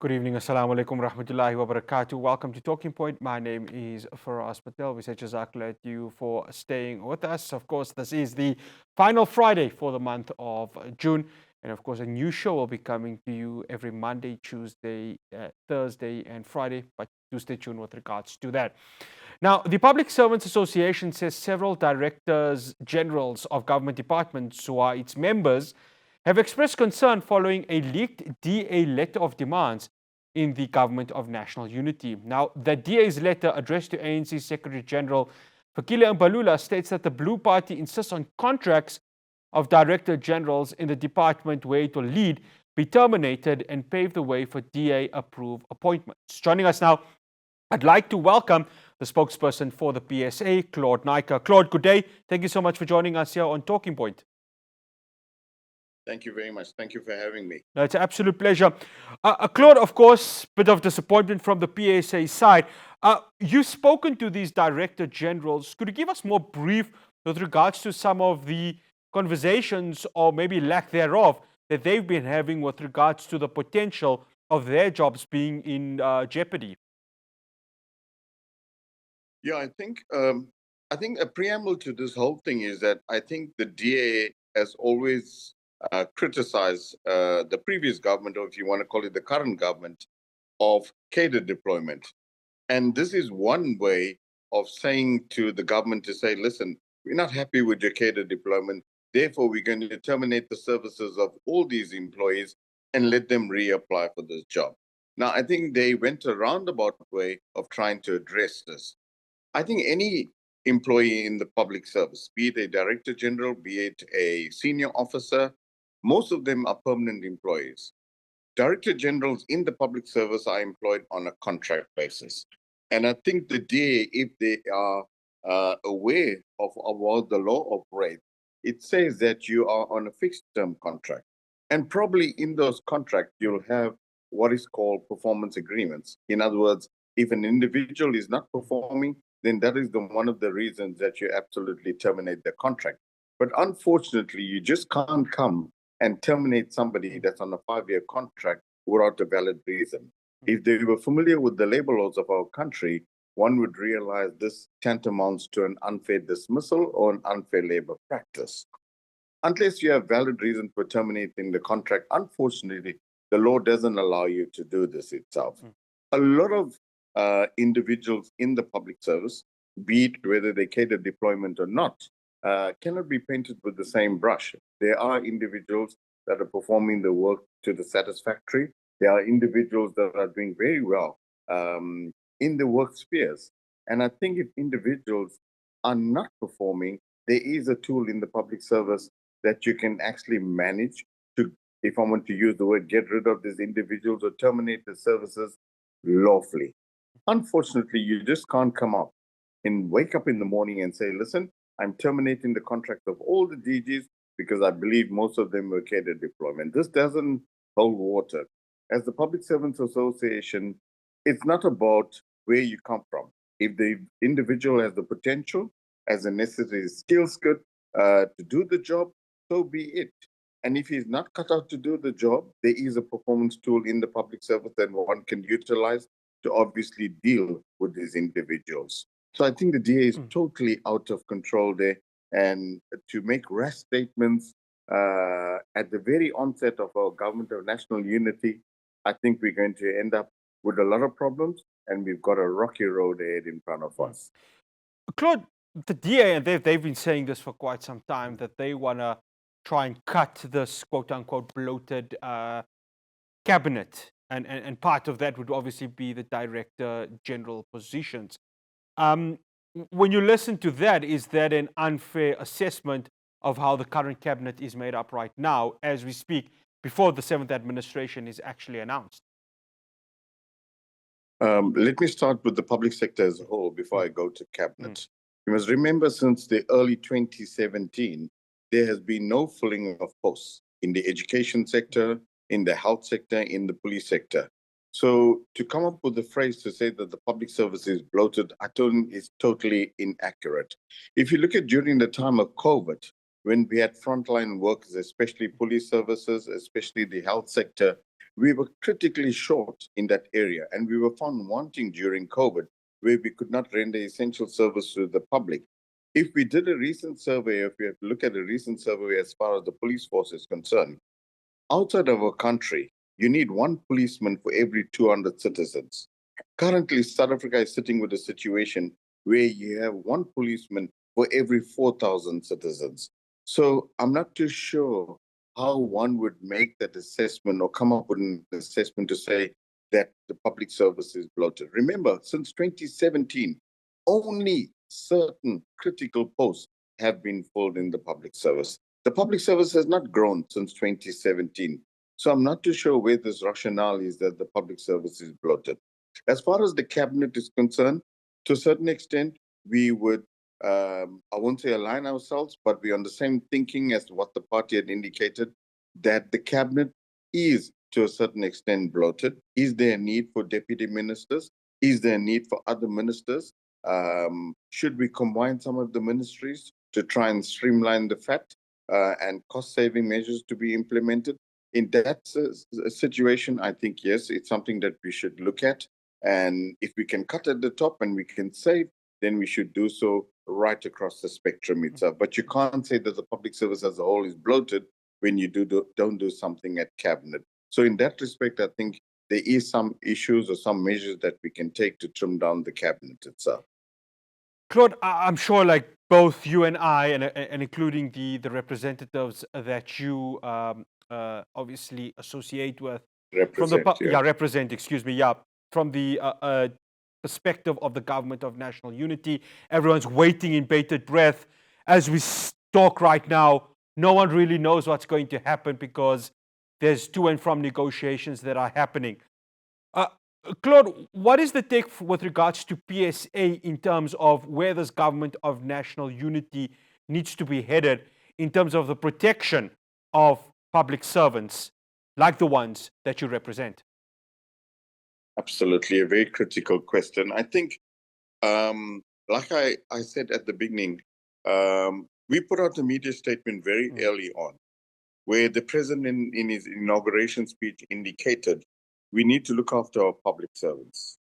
Good evening. Assalamu alaikum rahmatullahi wa barakatuh. Welcome to Talking Point. My name is Faraz Patel. We say Jazakallah to you for staying with us. Of course, this is the final Friday for the month of June. And of course, a new show will be coming to you every Monday, Tuesday, Thursday, and Friday. But do stay tuned with regards to that. Now, the Public Servants Association says several directors generals of government departments who are its members have expressed concern following a leaked DA letter of demands in the Government of National Unity. Now, the DA's letter addressed to ANC Secretary General Fikile Mbalula states that the Blue Party insists on contracts of Director Generals in the department where it will lead be terminated and pave the way for DA-approved appointments. Joining us now, I'd like to welcome the spokesperson for the PSA, Claude Naiker. Claude, good day. Thank you so much for joining us here on Talking Point. Thank you very much. Thank you for having me. No, it's an absolute pleasure. Claude, of course, bit of disappointment from the PSA side. You've spoken to these director generals. Could you give us more brief with regards to some of the conversations or maybe lack thereof that they've been having with regards to the potential of their jobs being in jeopardy? Yeah, I think a preamble to this whole thing is that I think the DA has always criticized the previous government, or if you want to call it the current government, of cadre deployment. And this is one way of saying to the government to say, listen, we're not happy with your cadre deployment. Therefore, we're going to terminate the services of all these employees and let them reapply for this job. Now, I think they went a roundabout way of trying to address this. I think any employee in the public service, be it a director general, be it a senior officer, most of them are permanent employees. Director generals in the public service are employed on a contract basis. And I think the DA, if they are aware of how the law operates, it says that you are on a fixed term contract. And probably in those contracts, you'll have what is called performance agreements. In other words, if an individual is not performing, then that is one of the reasons that you absolutely terminate the contract. But unfortunately, you just can't come and terminate somebody that's on a 5-year contract without a valid reason. If they were familiar with the labor laws of our country, one would realize this tantamounts to an unfair dismissal or an unfair labor practice. Unless you have valid reason for terminating the contract, unfortunately, the law doesn't allow you to do this itself. A lot of individuals in the public service, be it whether they cater deployment or not, cannot be painted with the same brush. There are individuals that are performing the work to the satisfactory. There are individuals that are doing very well in the work spheres. And I think if individuals are not performing, there is a tool in the public service that you can actually manage to, if I want to use the word, get rid of these individuals or terminate the services lawfully. Unfortunately, you just can't come up and wake up in the morning and say, listen, I'm terminating the contract of all the DGs because I believe most of them were cadre deployment. This doesn't hold water. As the Public Servants Association, it's not about where you come from. If the individual has the potential, has the necessary skill set to do the job, so be it. And if he's not cut out to do the job, there is a performance tool in the public service that one can utilize to obviously deal with these individuals. So I think the DA is totally out of control there. And to make rash statements at the very onset of our government of national unity, I think we're going to end up with a lot of problems, and we've got a rocky road ahead in front of us. Claude, the DA, and they've been saying this for quite some time, that they want to try and cut this quote unquote bloated cabinet. And part of that would obviously be the director general positions. When you listen to that, is that an unfair assessment of how the current cabinet is made up right now as we speak, before the 7th administration is actually announced? Let me start with the public sector as a whole before I go to cabinet. You must remember, since the early 2017, there has been no filling of posts in the education sector, in the health sector, in the police sector. So to come up with the phrase to say that the public service is bloated, I think is totally inaccurate. If you look at during the time of COVID, when we had frontline workers, especially police services, especially the health sector, we were critically short in that area, and we were found wanting during COVID, where we could not render essential service to the public. If we did a recent survey, if we have to look at a recent survey as far as the police force is concerned, outside of our country, you need one policeman for every 200 citizens. Currently, South Africa is sitting with a situation where you have one policeman for every 4,000 citizens. So I'm not too sure how one would make that assessment or come up with an assessment to say that the public service is bloated. Remember, since 2017, only certain critical posts have been filled in the public service. The public service has not grown since 2017. So I'm not too sure where this rationale is that the public service is bloated. As far as the cabinet is concerned, to a certain extent, we would, I won't say align ourselves, but we're on the same thinking as what the party had indicated, that the cabinet is to a certain extent bloated. Is there a need for deputy ministers? Is there a need for other ministers? Should we combine some of the ministries to try and streamline the fat and cost-saving measures to be implemented? In that situation, I think, yes, it's something that we should look at. And if we can cut at the top and we can save, then we should do so right across the spectrum itself. But you can't say that the public service as a whole is bloated when you don't do something at cabinet. So in that respect, I think there is some issues or some measures that we can take to trim down the cabinet itself. Claude, I'm sure like both you and I, and including the representatives that you obviously associate with, Represent, yeah. represent, excuse me, yeah, from the perspective of the government of national unity, everyone's waiting in bated breath. As we talk right now, no one really knows what's going to happen because there's to and from negotiations that are happening. Uh, Claude, what is the take with regards to PSA in terms of where this government of national unity needs to be headed in terms of the protection of public servants like the ones that you represent? Absolutely, a very critical question. I think, like I said at the beginning, we put out a media statement very early on where the president in his inauguration speech indicated we need to look after our public servants.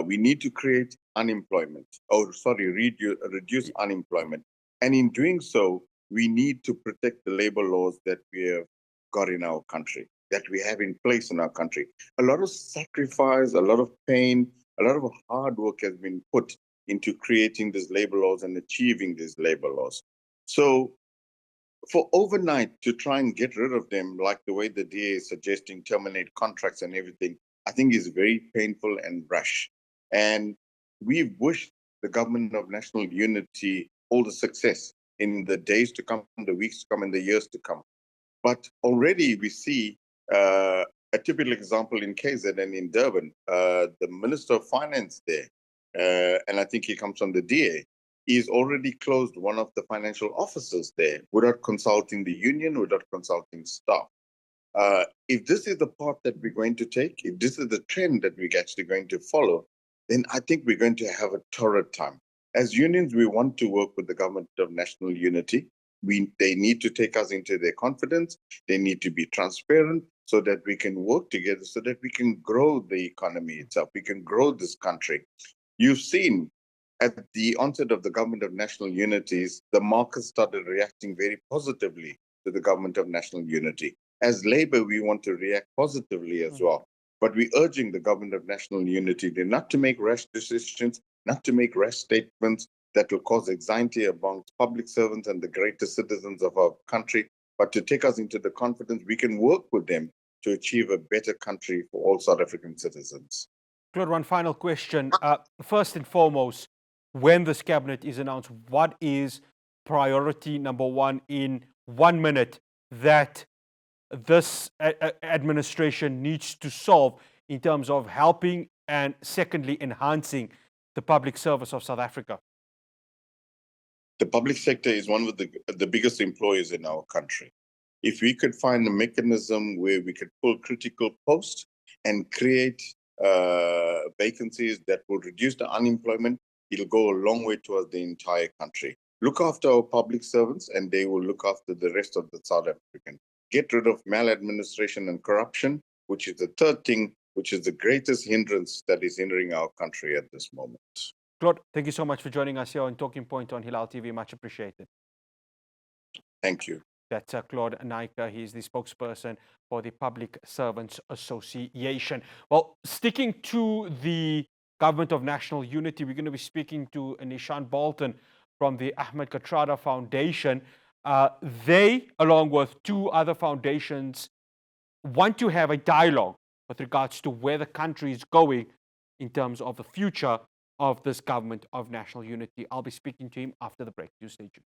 We need to create unemployment, reduce unemployment. And in doing so, we need to protect the labor laws that we have got in our country, that we have in place in our country. A lot of sacrifice, a lot of pain, a lot of hard work has been put into creating these labor laws and achieving these labor laws. So for overnight to try and get rid of them, like the way the DA is suggesting, terminate contracts and everything, I think is very painful and rash. And we wish the government of national unity all the success in the days to come, the weeks to come, and the years to come. But already we see a typical example in KZN and in Durban, the Minister of Finance there, and I think he comes from the DA, he's already closed one of the financial offices there without consulting the union, without consulting staff. If this is the path that we're going to take, if this is the trend that we're actually going to follow, then I think we're going to have a torrid time. As unions, we want to work with the government of national unity. They need to take us into their confidence. They need to be transparent so that we can work together, so that we can grow the economy itself. We can grow this country. You've seen at the onset of the government of national unities, the market started reacting very positively to the government of national unity. As Labour, we want to react positively as well. But we're urging the government of national unity not to make rash decisions, not to make rash statements that will cause anxiety amongst public servants and the greater citizens of our country, but to take us into the confidence we can work with them to achieve a better country for all South African citizens. Claude, one final question. First and foremost, when this cabinet is announced, what is priority number one in 1 minute that this administration needs to solve in terms of helping and secondly, enhancing the public service of South Africa? The public sector is one of the biggest employers in our country. If we could find a mechanism where we could pull critical posts and create vacancies that will reduce the unemployment, it'll go a long way towards the entire country. Look after our public servants and they will look after the rest of the South African. Get rid of maladministration and corruption which is the third thing, which is the greatest hindrance that is hindering our country at this moment. Claude, thank you so much for joining us here on Talking Point on Hilaal TV. Much appreciated. Thank you. That's Claude Naiker. He's the spokesperson for the Public Servants Association. Well, sticking to the Government of National Unity, we're going to be speaking to Nishan Bolton from the Ahmed Kathrada Foundation. They, along with two other foundations, want to have a dialogue with regards to where the country is going in terms of the future of this Government of National Unity. I'll be speaking to him after the break. Do stay tuned.